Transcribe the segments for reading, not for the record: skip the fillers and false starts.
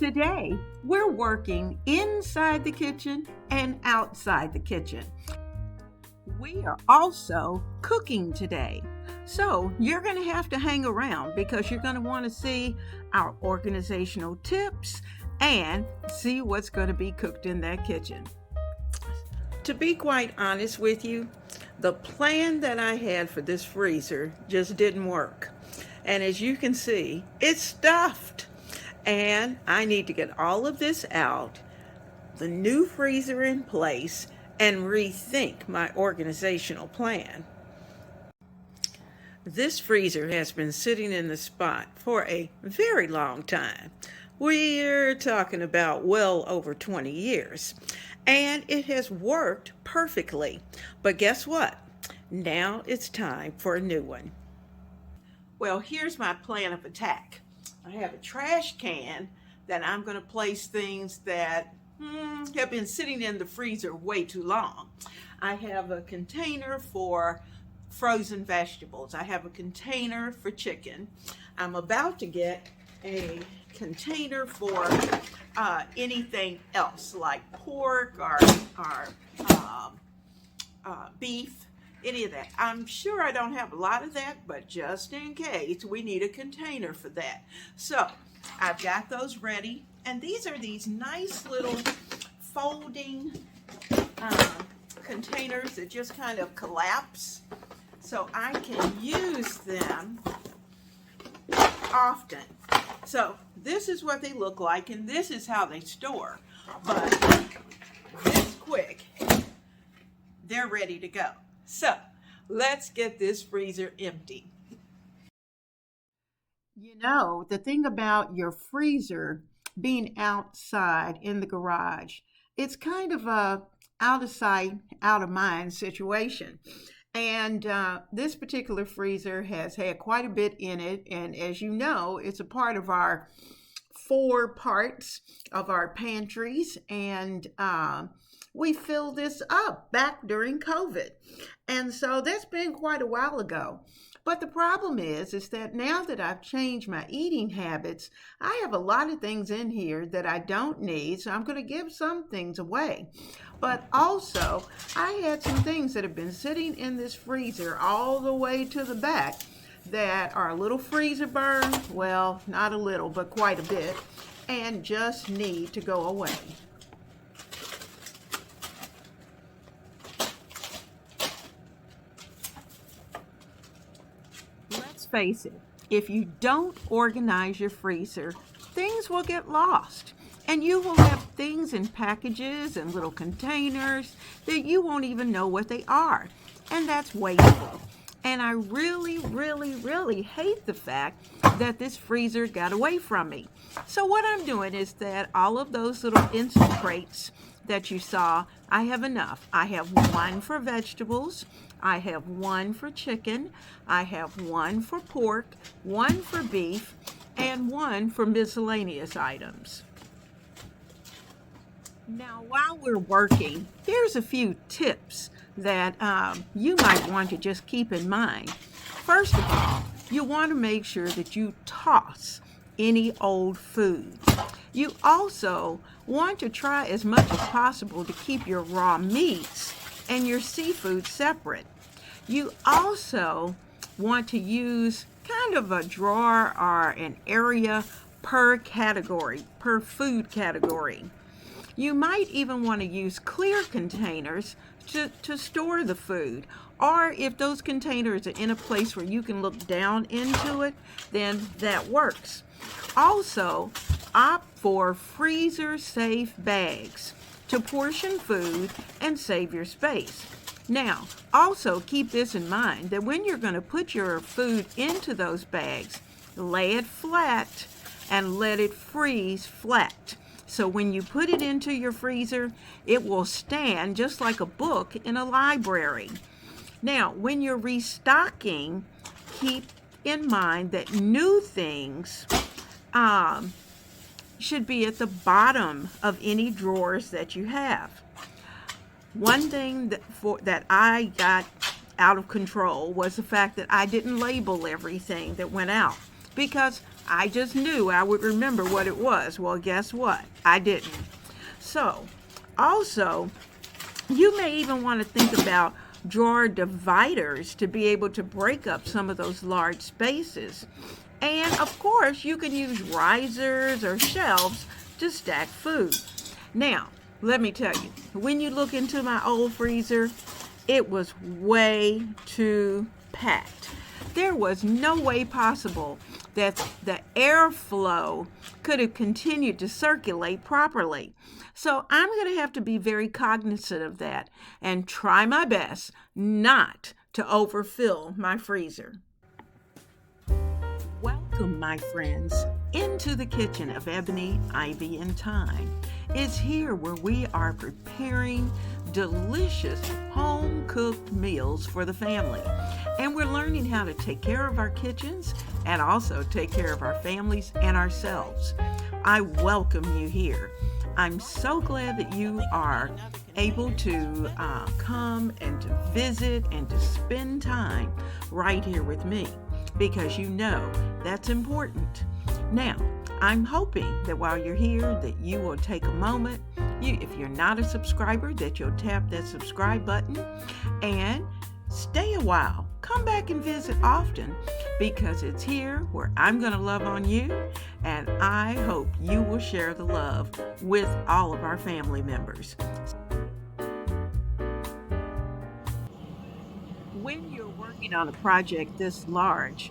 Today, we're working inside the kitchen and outside the kitchen. We are also cooking today. So you're going to have to hang around because you're going to want to see our organizational tips and see what's going to be cooked in that kitchen. To be quite honest with you, the plan that I had for this freezer just didn't work. And as you can see, it's stuffed. And I need to get all of this out, the new freezer in place, and rethink my organizational plan. This freezer has been sitting in the spot for a very long time. We're talking about well over 20 years. And it has worked perfectly. But guess what? Now it's time for a new one. Well, here's my plan of attack. I have a trash can that I'm going to place things that have been sitting in the freezer way too long. I have a container for frozen vegetables. I have a container for chicken. I'm about to get a container for anything else like pork or beef. Any of that. I'm sure I don't have a lot of that, but just in case, we need a container for that. So I've got those ready, and these are these nice little folding containers that just kind of collapse, so I can use them often. So this is what they look like, and this is how they store. But this quick, they're ready to go. So let's get this freezer empty. You know, the thing about your freezer being outside in the garage, it's kind of a out of sight, out of mind situation. And this particular freezer has had quite a bit in it. And as you know, it's a part of our 4 parts of our pantries. And we filled this up back during COVID. And so that's been quite a while ago. But the problem is that now that I've changed my eating habits, I have a lot of things in here that I don't need. So I'm going to give some things away. But also, I had some things that have been sitting in this freezer all the way to the back that are a little freezer burn. Well, not a little, but quite a bit. And just need to go away. Face it, if you don't organize your freezer, things will get lost, and you will have things in packages and little containers that you won't even know what they are, and that's wasteful. And I really hate the fact that this freezer got away from me. So what I'm doing is that all of those little instant crates that you saw, I have enough. I have one for vegetables, I have one for chicken, I have one for pork, one for beef, and one for miscellaneous items. Now, while we're working, here's a few tips that you might want to just keep in mind. First of all, you want to make sure that you toss any old food. You also want to try as much as possible to keep your raw meats and your seafood separate. You also want to use kind of a drawer or an area per category, per food category. You might even want to use clear containers to store the food. Or if those containers are in a place where you can look down into it, then that works. Also, opt for freezer-safe bags to portion food and save your space. Now, also keep this in mind that when you're going to put your food into those bags, lay it flat and let it freeze flat. So when you put it into your freezer, it will stand just like a book in a library. Now, when you're restocking, keep in mind that new things should be at the bottom of any drawers that you have. One thing that I got out of control was the fact that I didn't label everything that went out, because I just knew I would remember what it was. Well, guess what? I didn't. So, also, you may even want to think about drawer dividers to be able to break up some of those large spaces. And of course, you can use risers or shelves to stack food. Now, let me tell you, when you look into my old freezer, it was way too packed. There was no way possible that the airflow could have continued to circulate properly. So I'm going to have to be very cognizant of that and try my best not to overfill my freezer. Welcome, my friends, into the kitchen of Ebony, Ivy, and Thyme. It's here where we are preparing delicious home-cooked meals for the family. And we're learning how to take care of our kitchens and also take care of our families and ourselves. I welcome you here. I'm so glad that you are able to come and to visit and to spend time right here with me, because you know that's important. Now, I'm hoping that while you're here that you will take a moment, if you're not a subscriber, that you'll tap that subscribe button and stay a while. Come back and visit often, because it's here where I'm going to love on you, and I hope you will share the love with all of our family members. When you're working on a project this large,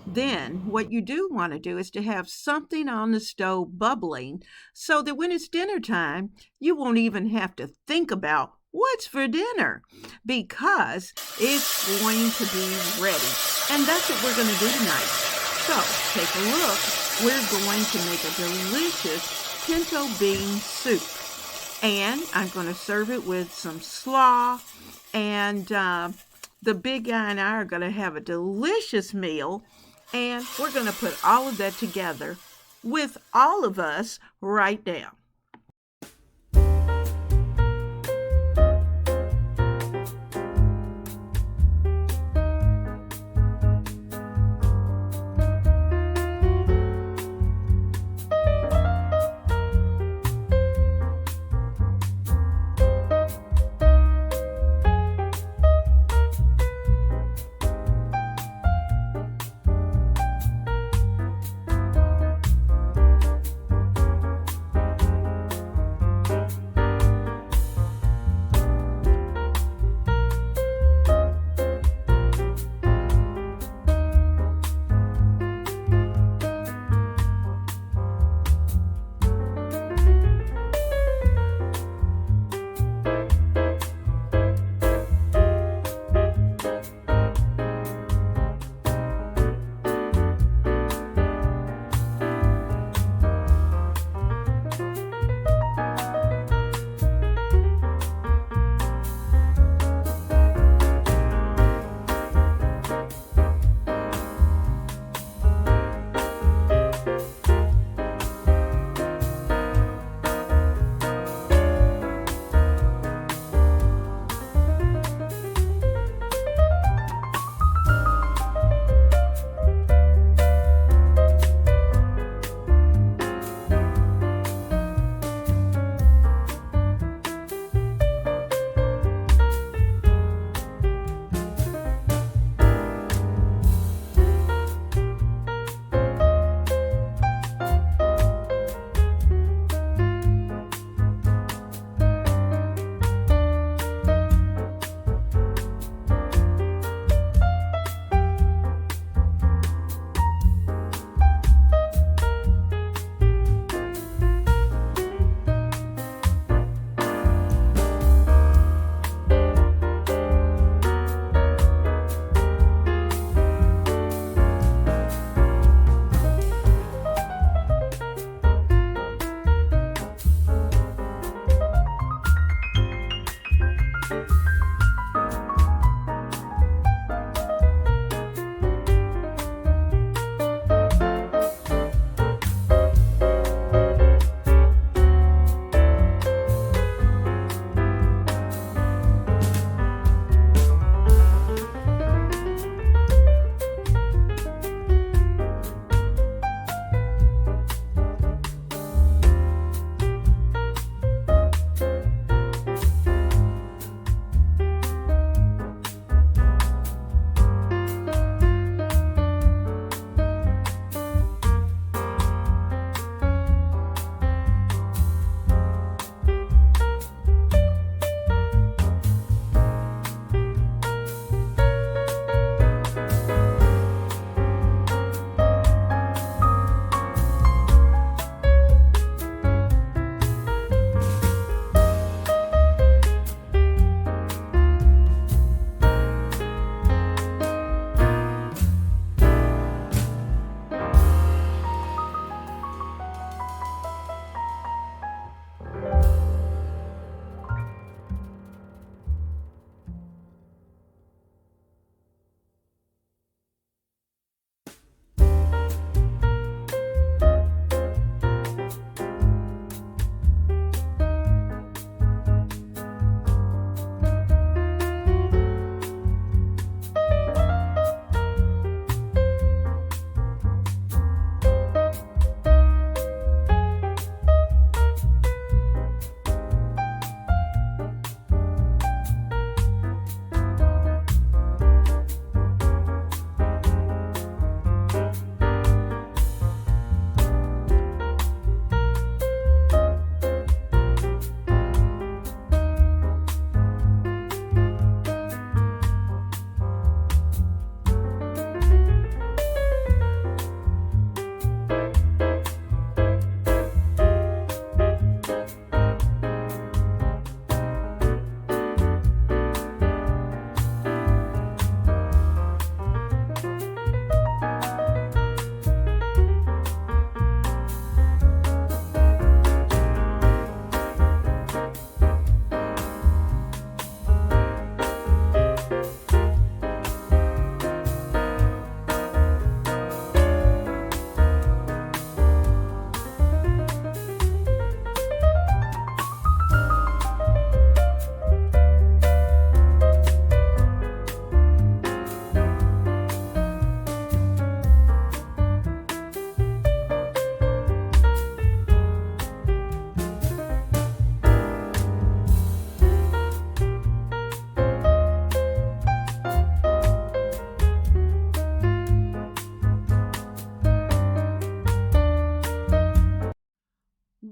then what you do want to do is to have something on the stove bubbling so that when it's dinner time, you won't even have to think about what's for dinner, because it's going to be ready. And that's what we're going to do tonight. So take a look. We're going to make a delicious pinto bean soup. And I'm going to serve it with some slaw. And the big guy and I are going to have a delicious meal. And we're going to put all of that together with all of us right now.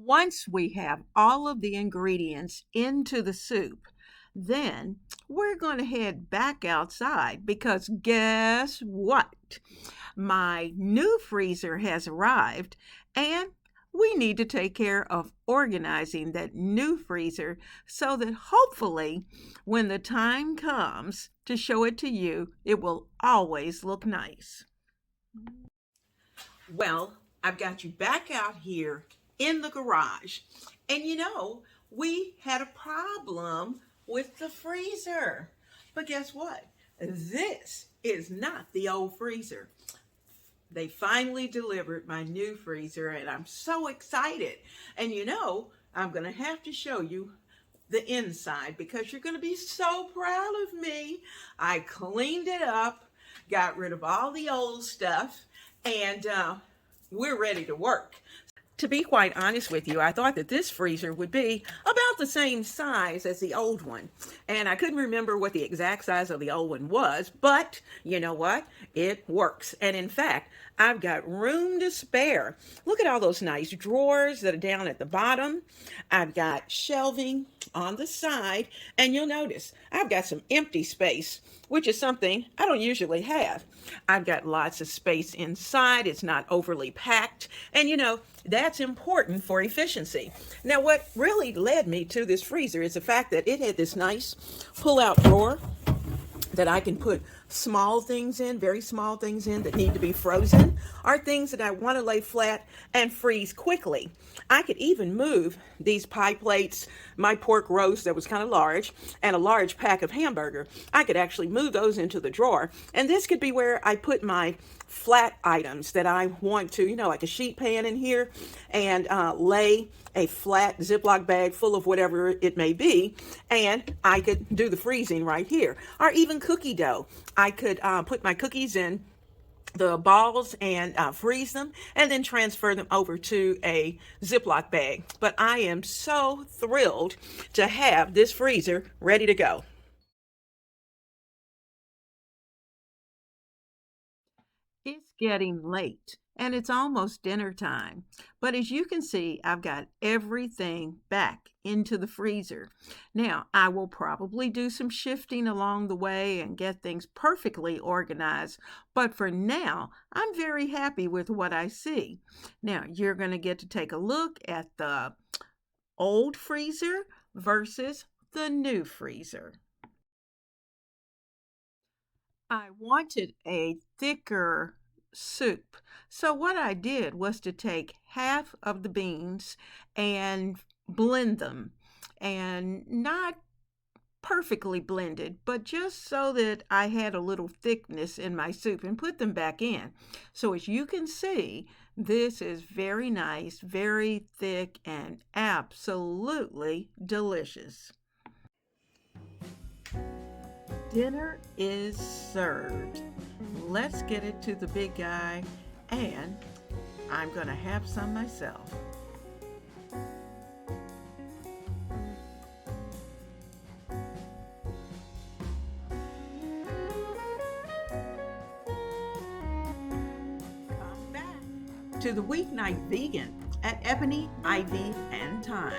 Once we have all of the ingredients into the soup, then we're going to head back outside because guess what? My new freezer has arrived and we need to take care of organizing that new freezer so that hopefully when the time comes to show it to you, it will always look nice. Well, I've got you back out here in the garage. And we had a problem with the freezer. But guess what? This is not the old freezer. They finally delivered my new freezer and I'm so excited. And I'm going to have to show you the inside because you're going to be so proud of me. I cleaned it up, got rid of all the old stuff, and we're ready to work. To be quite honest with you, I thought that this freezer would be about the same size as the old one. And I couldn't remember what the exact size of the old one was, but you know what? It works. And in fact, I've got room to spare. Look at all those nice drawers that are down at the bottom. I've got shelving on the side, and you'll notice I've got some empty space, which is something I don't usually have. I've got lots of space inside. It's not overly packed, and that's important for efficiency. Now, what really led me to this freezer is the fact that it had this nice pull-out drawer that I can put small things in, very small things in that need to be frozen, or things that I want to lay flat and freeze quickly. I could even move these pie plates, my pork roast that was kind of large, and a large pack of hamburger. I could actually move those into the drawer. And this could be where I put my flat items that I want to, like a sheet pan in here, and lay a flat Ziploc bag full of whatever it may be, and I could do the freezing right here. Or even cookie dough. I could put my cookies in the balls and freeze them and then transfer them over to a Ziploc bag. But I am so thrilled to have this freezer ready to go. It's getting late and it's almost dinner time. But as you can see, I've got everything back into the freezer. Now, I will probably do some shifting along the way and get things perfectly organized. But for now, I'm very happy with what I see. Now, you're going to get to take a look at the old freezer versus the new freezer. I wanted a thicker soup. So what I did was to take half of the beans and blend them, and not perfectly blended, but just so that I had a little thickness in my soup, and put them back in. So as you can see, this is very nice, very thick, and absolutely delicious. Dinner is served. Let's get it to the big guy, and I'm going to have some myself. Come back to the Weeknight Vegan at Ebony Ivy Thyme.